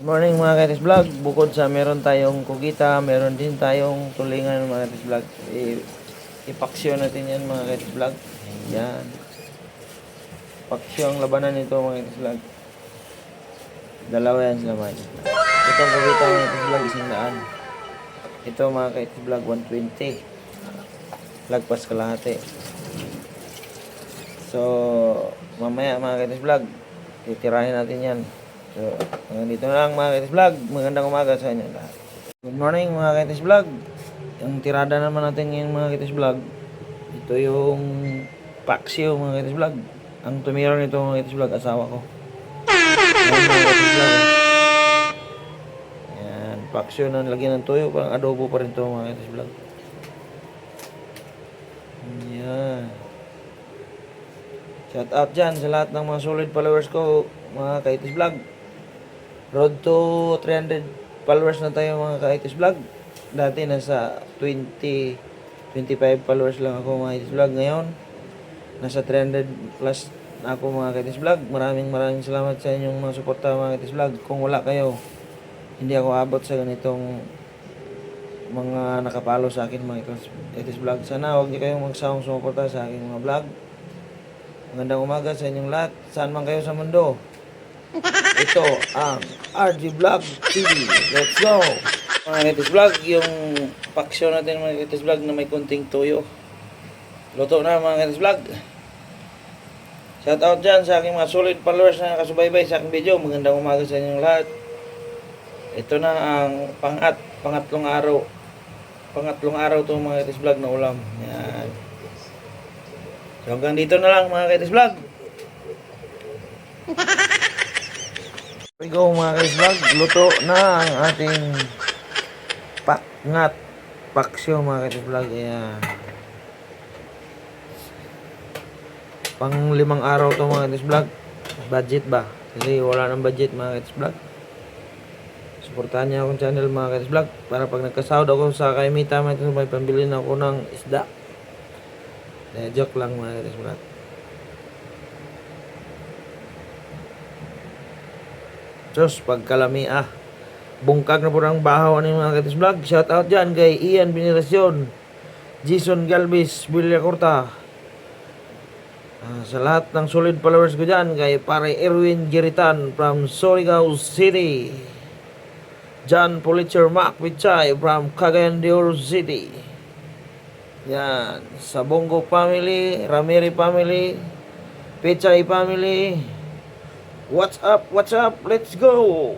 Morning mga Kaitis Vlog. Bukod sa meron tayong kugita, meron din tayong tulingan mga Kaitis Vlog. Ipaksyo natin yan mga Kaitis Vlog. Yan. Paksyo ang labanan nito mga Kaitis Vlog. Dalawa yan sila mga Kaitis Vlog. Itong kugita mga Kaitis Vlog, 100. Ito mga Kaitis Vlog, 120. Lagpas kalahati. So, mamaya mga Kaitis Vlog, titirahin natin yan. So, hanggang dito na lang mga Kaitis Vlog. Magandang umaga sa inyo lahat. Good morning mga Kaitis Vlog. Yung tirada naman natin ngayon mga Kaitis Vlog, ito yung paksiw mga Kaitis Vlog. Ang tumira nito mga Kaitis Vlog, asawa ko. Ayan mga Kaitis Vlog. Ayan, paksiw na lagyan ng toyo. Parang adobo pa rin ito mga Kaitis Vlog. Ayan. Shout out dyan sa lahat ng mga solid followers ko mga Kaitis Vlog. Road to 300 followers na tayo mga Kaitis Vlog. Dati nasa 25 followers lang ako mga Kaitis Vlog. Ngayon, nasa 300 plus na ako mga Kaitis Vlog. Maraming salamat sa inyong mga suporta mga Kaitis Vlog. Kung wala kayo, hindi ako abot sa ganitong mga nakapalo sa akin mga Kaitis Vlog. Sana huwag niyo kayong magsawang sumuporta sa aking mga vlog. Magandang umaga sa inyong lahat. Saan man kayo sa mundo. Ito ang RG Vlog TV. Let's go! Mga Kaitis Vlog, yung paksyo natin mga Kaitis Vlog na may kunting toyo. Luto na mga Kaitis Vlog. Shout out dyan sa aking mga solid followers na nakasubaybay sa aking video. Magandang umaga sa inyong lahat. Ito na ang pangatlong araw. Pangatlong araw itong mga Kaitis Vlog na ulam. Yan. So hanggang dito na lang mga Kaitis Vlog. Here we go mga Kaitis Vlog. Luto na ang ating paksyo mga Kaitis Vlog. Ayan. Pang 5 araw to mga Kaitis Vlog. Budget ba? Kasi wala nang budget mga Kaitis Vlog. Suportahan niyo akong channel mga Kaitis Vlog. Para pag nagkasahod ako sa kaimita, may pambili na ako ng isda. Joke lang mga Kaitis Vlog. Diyos, pagkalami bungkag na po ng bahaw ng mga Kaitis Vlog. Shout out dyan kay Ian Binirasyon, Jason Galvis, Villacorta. Sa lahat ng solid followers ko dyan, kay pare Erwin Geritan from Surigao City, John Pulitzer Mac Pichay from Cagayan de Oro City. Yan, sa Bongo family, Ramiri family, Pichay family. What's up? Let's go!